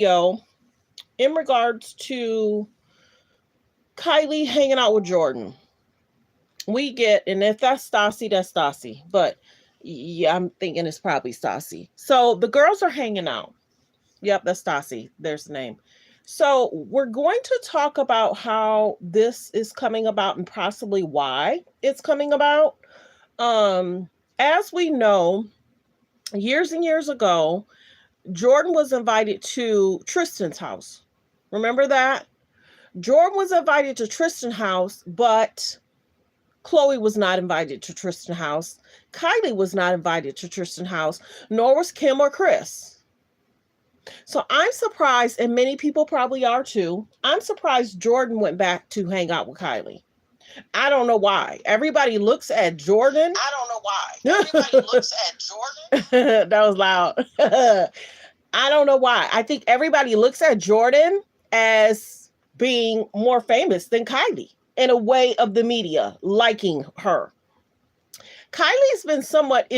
video in regards to Kylie hanging out with Jordyn. We get, and if that's Stassi, that's Stassi. But yeah, I'm thinking it's probably Stassi. So the girls are hanging out. Yep, that's Stassi. There's the name. So we're going to talk about how this is coming about and possibly why it's coming about. As we know, years and years ago, Jordyn was invited to Tristan's house. Remember that? Jordyn was invited to Tristan's house, but Khloe was not invited to Tristan's house. Kylie was not invited to Tristan's house, nor was Kim or Chris. So I'm surprised, and many people probably are too. I'm surprised Jordyn went back to hang out with Kylie. I don't know why. Everybody looks at Jordyn. I don't know why. Everybody looks at Jordyn. That was loud. I don't know why. I think everybody looks at Jordyn as being more famous than Kylie in a way of the media liking her. Kylie's been somewhat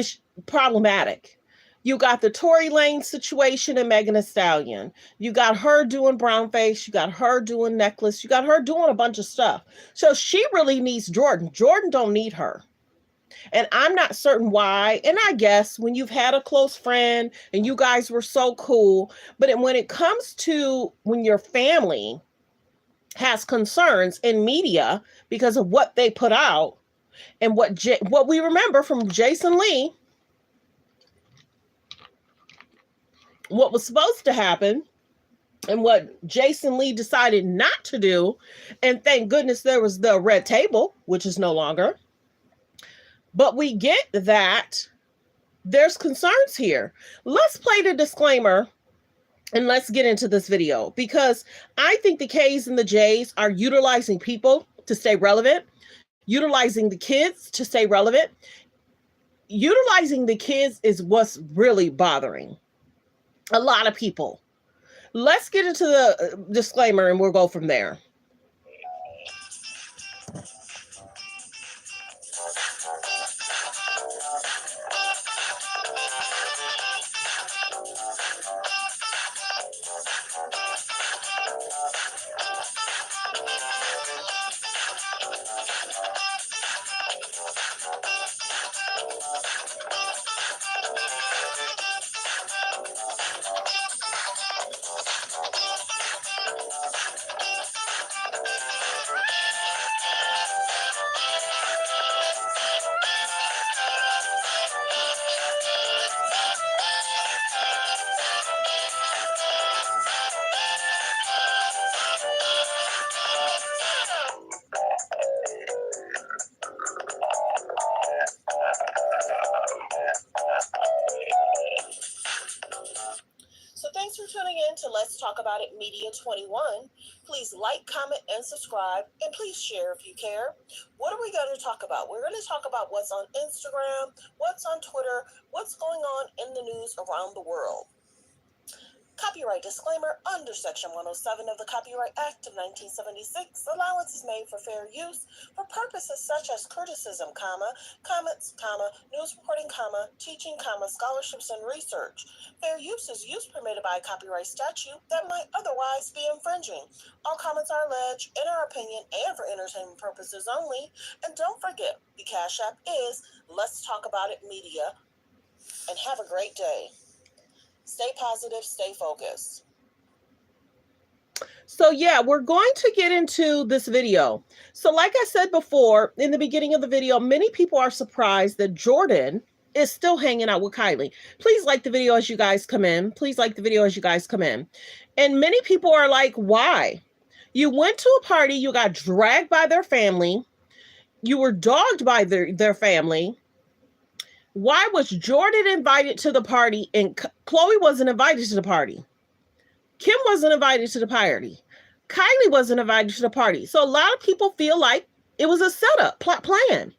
problematic. You got the Tory Lanez situation and Megan Thee Stallion. You got her doing brownface. You got her doing necklace. You got her doing a bunch of stuff. So she really needs Jordyn. Jordyn don't need her. And I'm not certain why. And I guess when you've had a close friend and you guys were so cool, but when it comes to when your family has concerns in media because of what they put out and what we remember from Jason Lee, what was supposed to happen and what Jason Lee decided not to do. And thank goodness there was the red table, which is no longer. But we get that there's concerns here. Let's play the disclaimer and let's get into this video, because I think the K's and the J's are utilizing people to stay relevant, utilizing the kids to stay relevant. Utilizing the kids is what's really bothering a lot of people. Let's get into the disclaimer and we'll go from there. Let's Talk About It Media 21. Please like, comment, and subscribe, and please share if you care. What are we going to talk about? We're going to talk about what's on Instagram, what's on Twitter, what's going on in the news around the world. Copyright disclaimer: under Section 107 of the Copyright Act of 1976, allowance is made for fair use for purposes such as criticism, comments, news reporting, teaching, scholarships, and research. Fair use is use permitted by a copyright statute that might otherwise be infringing. All comments are alleged, in our opinion, and for entertainment purposes only. And don't forget, the Cash App is Let's Talk About It Media. And have a great day. Stay positive, stay focused. So yeah, we're going to get into this video. So like I said before, in the beginning of the video, many people are surprised that Jordyn is still hanging out with Kylie. Please like the video as you guys come in. Please like the video as you guys come in. And many people are like, why? You went to a party, you got dragged by their family, you were dogged by their family. Why was Jordyn invited to the party and Khloe wasn't invited to the party? Kim wasn't invited to the party. Kylie wasn't invited to the party. So a lot of people feel like it was a setup plan.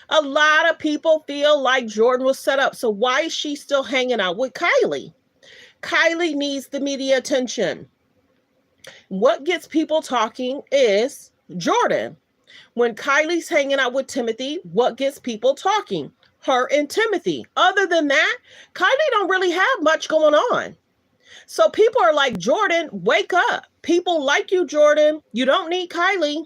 A lot of people feel like Jordyn was set up. So why is she still hanging out with Kylie? Kylie needs the media attention. What gets people talking is Jordyn. When Kylie's hanging out with Timothy, what gets people talking? Her and Timothy. Other than that, Kylie don't really have much going on. So people are like, Jordyn, wake up. People like you, Jordyn. You don't need Kylie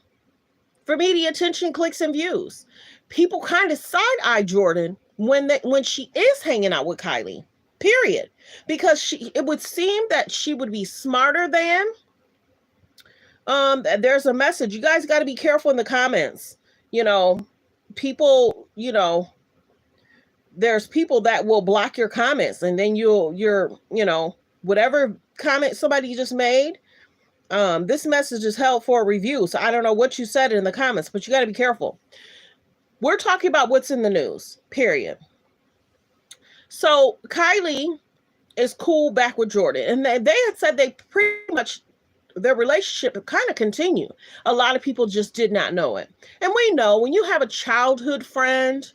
for media attention, clicks, and views. People kind of side-eye Jordyn when she is hanging out with Kylie. Period. Because it would seem that she would be smarter than. There's a message. You guys got to be careful in the comments. You know, people, there's people that will block your comments, and then whatever comment somebody just made, this message is held for review. So I don't know what you said in the comments, but you got to be careful. We're talking about what's in the news, period. So Kylie is cool back with Jordyn, and they had said they pretty much, their relationship kind of continued. A lot of people just did not know it. And we know when you have a childhood friend,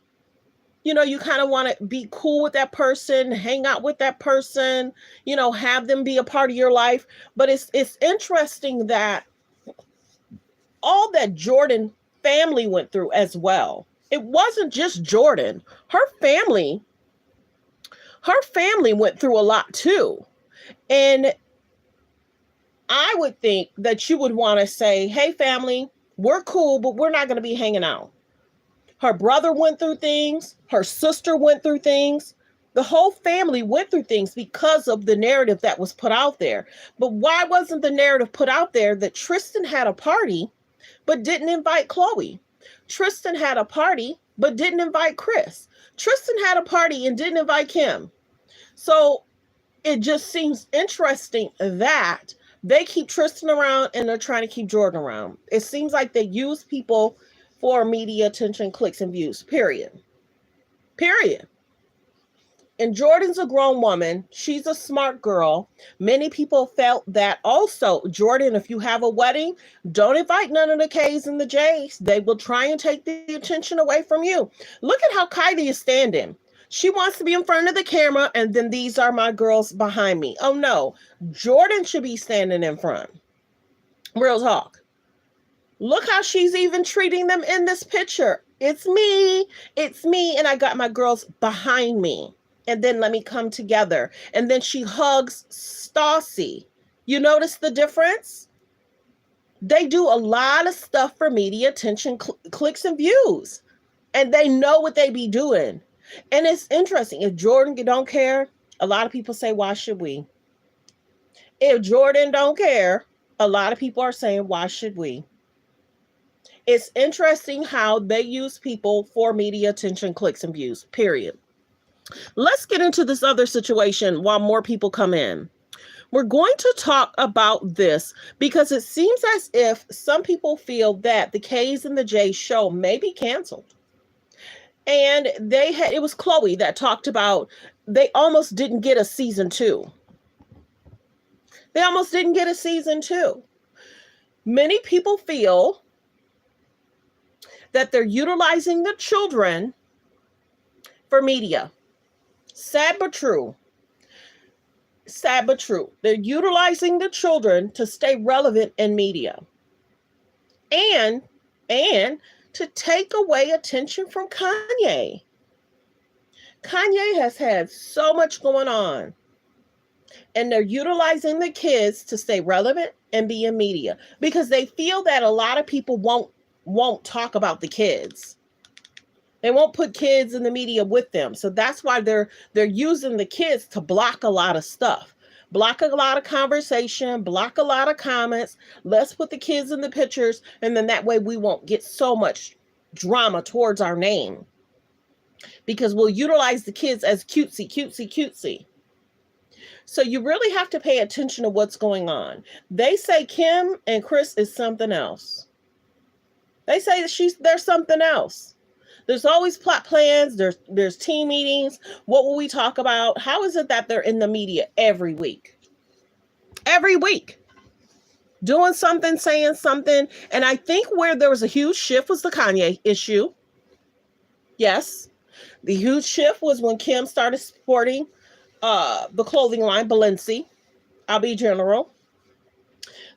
you kind of want to be cool with that person, hang out with that person, have them be a part of your life. But it's interesting that all that Jordyn family went through as well. It wasn't just Jordyn. Her family went through a lot too. And I would think that you would want to say, hey, family, we're cool, but we're not going to be hanging out. Her brother went through things. Her sister went through things. The whole family went through things because of the narrative that was put out there. But why wasn't the narrative put out there that Tristan had a party but didn't invite Khloe? Tristan had a party but didn't invite Chris. Tristan had a party and didn't invite Kim. So it just seems interesting that they keep Tristan around and they're trying to keep Jordyn around. It seems like they use people for media attention, clicks, and views, period. And Jordyn's a grown woman. She's a smart girl. Many people felt that also, Jordyn, if you have a wedding, don't invite none of the K's and the J's. They will try and take the attention away from you. Look at how Kylie is standing. She wants to be in front of the camera, and then these are my girls behind me. Oh no, Jordyn should be standing in front. Real talk. Look how she's even treating them in this picture. It's me, and I got my girls behind me. And then let me come together. And then she hugs Stassi. You notice the difference? They do a lot of stuff for media attention, clicks, and views. And they know what they be doing. And it's interesting. If Jordyn don't care, a lot of people say, why should we? If Jordyn don't care, a lot of people are saying, why should we? It's interesting how they use people for media attention, clicks, and views, period. Let's get into this other situation while more people come in. We're going to talk about this because it seems as if some people feel that the K's and the J's show may be canceled. And it was Khloe that talked about they almost didn't get a season 2. They almost didn't get a season 2. Many people feel that they're utilizing the children for media. Sad but true. Sad but true. They're utilizing the children to stay relevant in media. And to take away attention from Kanye. Kanye has had so much going on. And they're utilizing the kids to stay relevant and be in media. Because they feel that a lot of people won't talk about the kids. They won't put kids in the media with them. So that's why they're using the kids to block a lot of stuff. Block a lot of conversation, block a lot of comments. Let's put the kids in the pictures. And then that way we won't get so much drama towards our name. Because we'll utilize the kids as cutesy. So you really have to pay attention to what's going on. They say Kim and Chris is something else. They say that there's something else. There's always plot plans. There's team meetings. What will we talk about? How is it that they're in the media every week? Every week. Doing something, saying something. And I think where there was a huge shift was the Kanye issue. Yes. The huge shift was when Kim started supporting the clothing line, Balenci. I'll be general.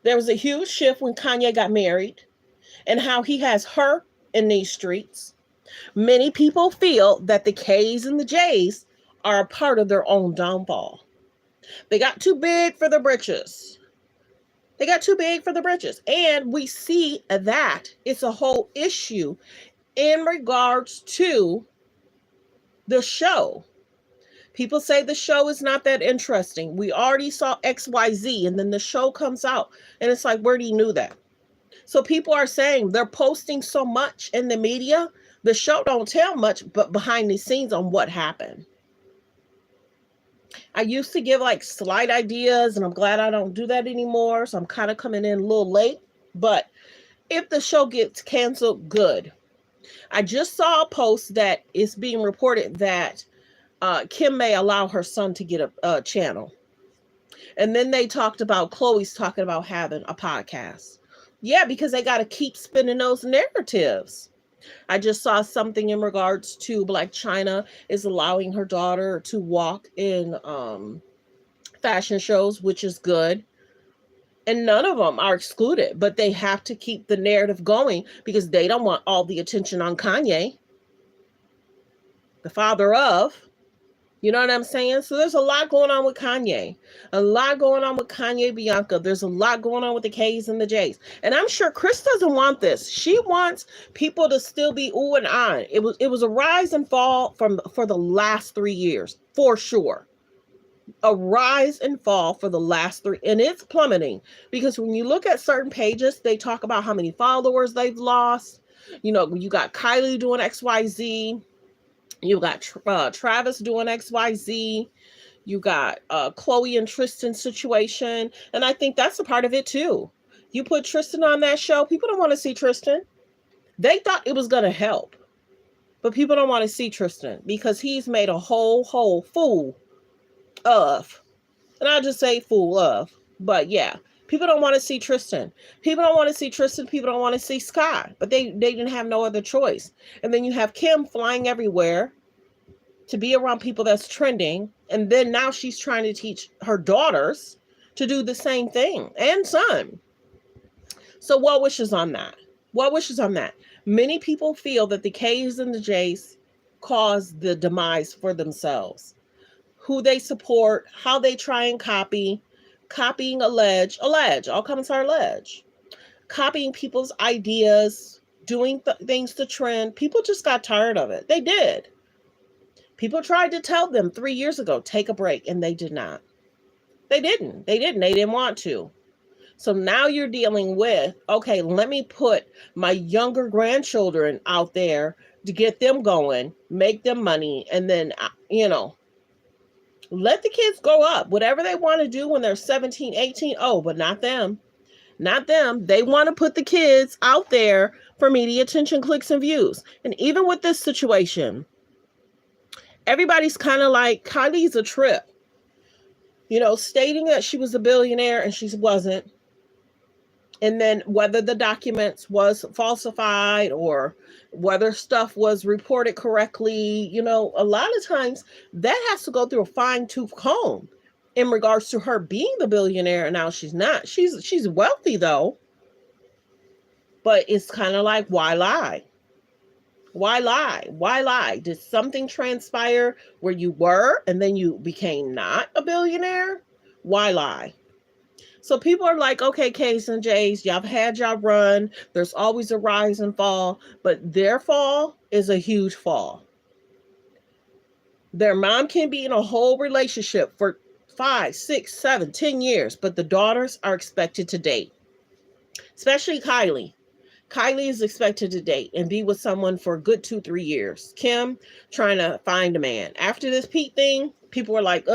There was a huge shift when Kanye got married and how he has her in these streets. Many people feel that the K's and the J's are a part of their own downfall. They got too big for the britches. They got too big for the britches. And we see that it's a whole issue in regards to the show. People say the show is not that interesting. We already saw XYZ, and then the show comes out, and it's like, where do you know that? So people are saying they're posting so much in the media, the show don't tell much, but behind the scenes on what happened. I used to give like slight ideas, and I'm glad I don't do that anymore. So I'm kind of coming in a little late. But if the show gets canceled, good. I just saw a post that is being reported that Kim may allow her son to get a channel. And then they talked about Khloe's talking about having a podcast. Yeah, because they got to keep spinning those narratives. I just saw something in regards to Blac Chyna is allowing her daughter to walk in fashion shows, which is good. And none of them are excluded, but they have to keep the narrative going because they don't want all the attention on Kanye, the father of. You know what I'm saying? So there's a lot going on with Kanye. A lot going on with Kanye Bianca. There's a lot going on with the K's and the J's. And I'm sure Chris doesn't want this. She wants people to still be ooh and ah. It was a rise and fall for the last 3 years, for sure. A rise and fall for the last 3, and it's plummeting because when you look at certain pages, they talk about how many followers they've lost. You know, you got Kylie doing XYZ. You got Travis doing XYZ. You got Khloe and Tristan's situation. And I think that's a part of it too. You put Tristan on that show, people don't want to see Tristan. They thought it was going to help. But people don't want to see Tristan because he's made a whole fool of. And I'll just say fool of. But yeah, people don't want to see Tristan. People don't want to see Tristan. People don't want to see Scott. But they didn't have no other choice. And then you have Kim flying everywhere to be around people that's trending. And then now she's trying to teach her daughters to do the same thing and son. So what wishes on that? What wishes on that? Many people feel that the K's and the J's cause the demise for themselves. Who they support, how they try and copying allege, all comments are allege. Copying people's ideas, doing things to trend. People just got tired of it. They did. People tried to tell them 3 years ago, take a break, and they did not. They didn't. They didn't want to. So now you're dealing with, okay, let me put my younger grandchildren out there to get them going, make them money, and then, let the kids grow up. Whatever they want to do when they're 17, 18, but not them. Not them. They want to put the kids out there for media attention, clicks, and views. And even with this situation, everybody's kind of like, Kylie's a trip. Stating that she was a billionaire and she wasn't. And then whether the documents was falsified or whether stuff was reported correctly, a lot of times that has to go through a fine-tooth comb in regards to her being the billionaire. And now she's not. She's wealthy though. But it's kind of like, why lie? Why lie? Why lie? Did something transpire where you were and then you became not a billionaire? Why lie? So people are like, okay, K's and J's, y'all have had y'all run. There's always a rise and fall, but their fall is a huge fall. Their mom can be in a whole relationship for 5, 6, 7, 10 years, but the daughters are expected to date. Especially Kylie. Kylie is expected to date and be with someone for a good 2-3 years. Kim trying to find a man. After this Pete thing, people were like,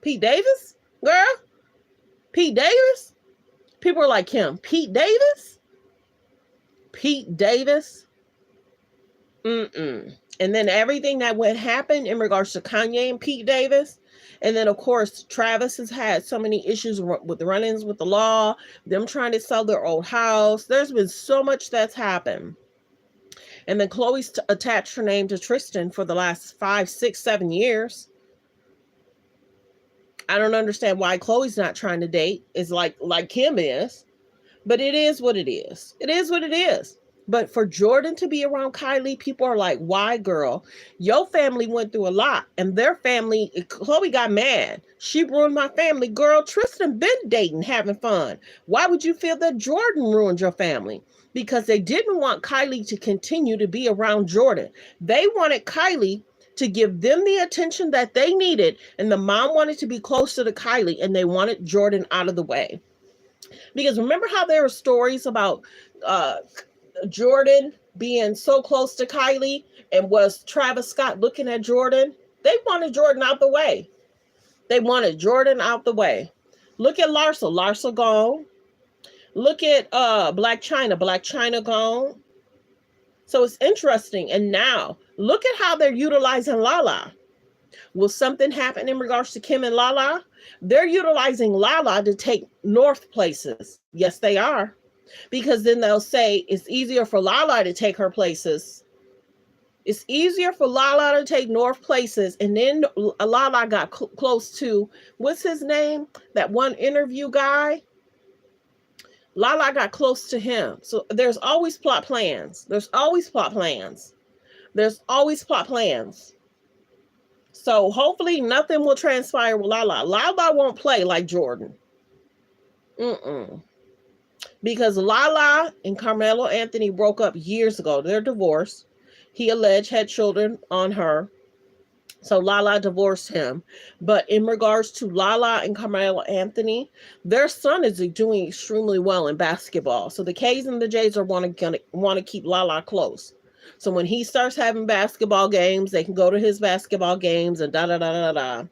Pete Davis? Girl? Pete Davis? People are like, Kim, Pete Davis? Pete Davis? And then everything that would happen in regards to Kanye and Pete Davis. And then, of course, Travis has had so many issues with the run-ins with the law, them trying to sell their old house. There's been so much that's happened. And then Khloe's attached her name to Tristan for the last 5, 6, 7 years. I don't understand why Khloe's not trying to date. It's like Kim is. But it is what it is. It is what it is. But for Jordyn to be around Kylie, people are like, why, girl? Your family went through a lot, and their family, Chloe got mad. She ruined my family. Girl, Tristan been dating, having fun. Why would you feel that Jordyn ruined your family? Because they didn't want Kylie to continue to be around Jordyn. They wanted Kylie to give them the attention that they needed, and the mom wanted to be closer to Kylie, and they wanted Jordyn out of the way. Because remember how there were stories about Jordyn being so close to Kylie, and was Travis Scott looking at Jordyn? They wanted Jordyn out the way. They wanted Jordyn out the way. Look at Larsa. Larsa gone. Look at Black China. Black China gone. So it's interesting. And now look at how they're utilizing Lala. Will something happen in regards to Kim and Lala? They're utilizing Lala to take North places. Yes, they are. Because then they'll say it's easier for Lala to take her places. It's easier for Lala to take North places. And then Lala got close to, what's his name? That one interview guy. Lala got close to him. So there's always plot plans. There's always plot plans. There's always plot plans. So hopefully nothing will transpire with Lala. Lala won't play like Jordyn. Because Lala and Carmelo Anthony broke up years ago. They're divorced. He alleged had children on her. So Lala divorced him. But in regards to Lala and Carmelo Anthony, their son is doing extremely well in basketball. So the K's and the J's are want to keep Lala close. So when he starts having basketball games, they can go to his basketball games and da da da da da.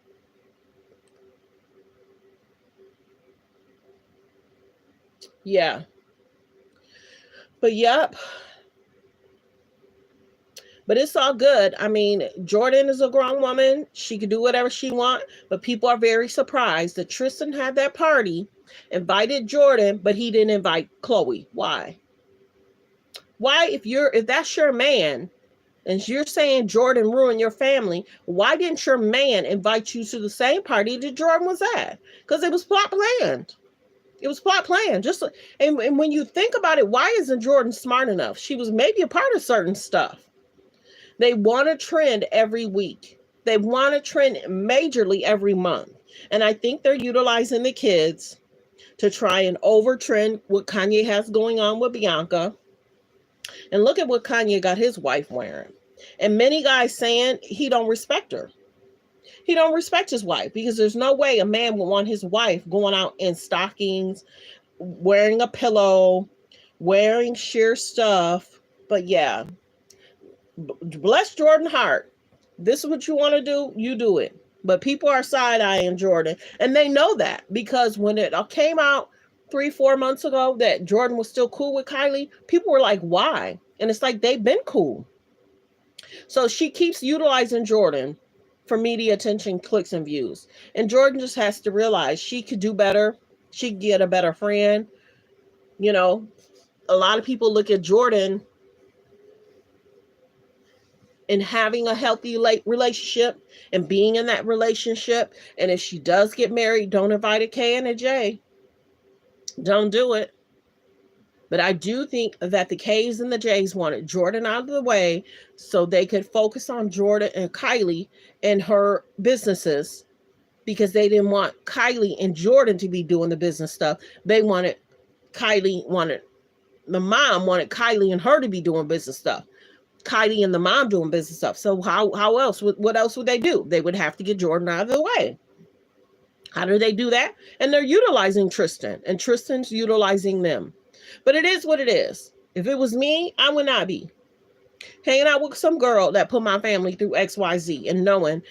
Yeah. But yep. But it's all good. I mean, Jordyn is a grown woman. She can do whatever she wants. But people are very surprised that Tristan had that party, invited Jordyn, but he didn't invite Chloe. Why? Why, if that's your man, and you're saying Jordyn ruined your family, why didn't your man invite you to the same party that Jordyn was at? Because it was plot planned. It was plot planned. And when you think about it, why isn't Jordyn smart enough? She was maybe a part of certain stuff. They want a trend every week. They want a trend majorly every month. And I think they're utilizing the kids to try and overtrend what Kanye has going on with Bianca. And look at what Kanye got his wife wearing. And many guys saying he don't respect her. He don't respect his wife, because there's no way a man would want his wife going out in stockings, wearing a pillow, wearing sheer stuff. But yeah, bless Jordyn heart. This is what you want to do, you do it. But people are side-eyeing Jordyn, and they know that, because when it came out 3-4 months ago that Jordyn was still cool with Kylie, people were like, why? And it's like, they've been cool. So she keeps utilizing Jordyn for media attention, clicks, and views. And Jordyn just has to realize she could do better. She could get a better friend. You know, a lot of people look at Jordyn and having a healthy relationship and being in that relationship. And if she does get married, don't invite a K and a J. Don't do it. But I do think that the K's and the J's wanted Jordyn out of the way so they could focus on Jordyn and Kylie and her businesses, because they didn't want Kylie and Jordyn to be doing the business stuff. They wanted the mom wanted Kylie and her to be doing business stuff. Kylie and the mom doing business stuff. So how else? What else would they do? They would have to get Jordyn out of the way. How do they do that? And they're utilizing Tristan, and Tristan's utilizing them. But it is what it is. If it was me, I would not be hanging out with some girl that put my family through XYZ and knowing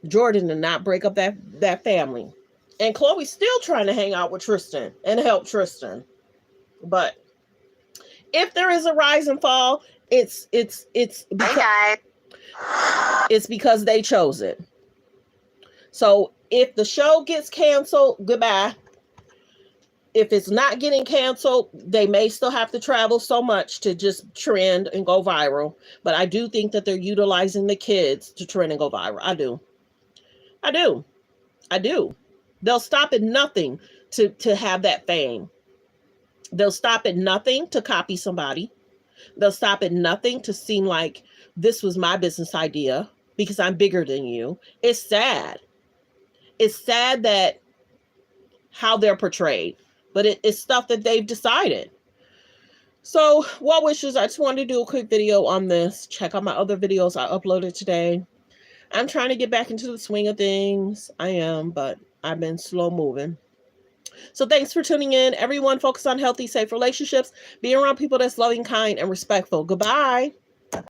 Jordyn did not break up that family. And Chloe's still trying to hang out with Tristan and help Tristan. But if there is a rise and fall, it's because they chose it. So if the show gets canceled, goodbye. If it's not getting canceled, they may still have to travel so much to just trend and go viral. But I do think that they're utilizing the kids to trend and go viral. I do. They'll stop at nothing to have that fame. They'll stop at nothing to copy somebody. They'll stop at nothing to seem like this was my business idea because I'm bigger than you. It's sad. It's sad that how they're portrayed, but it's stuff that they've decided. So, well wishes, I just wanted to do a quick video on this. Check out my other videos I uploaded today. I'm trying to get back into the swing of things. I am, but I've been slow moving. So thanks for tuning in. Everyone, focus on healthy, safe relationships. Be around people that's loving, kind, and respectful. Goodbye.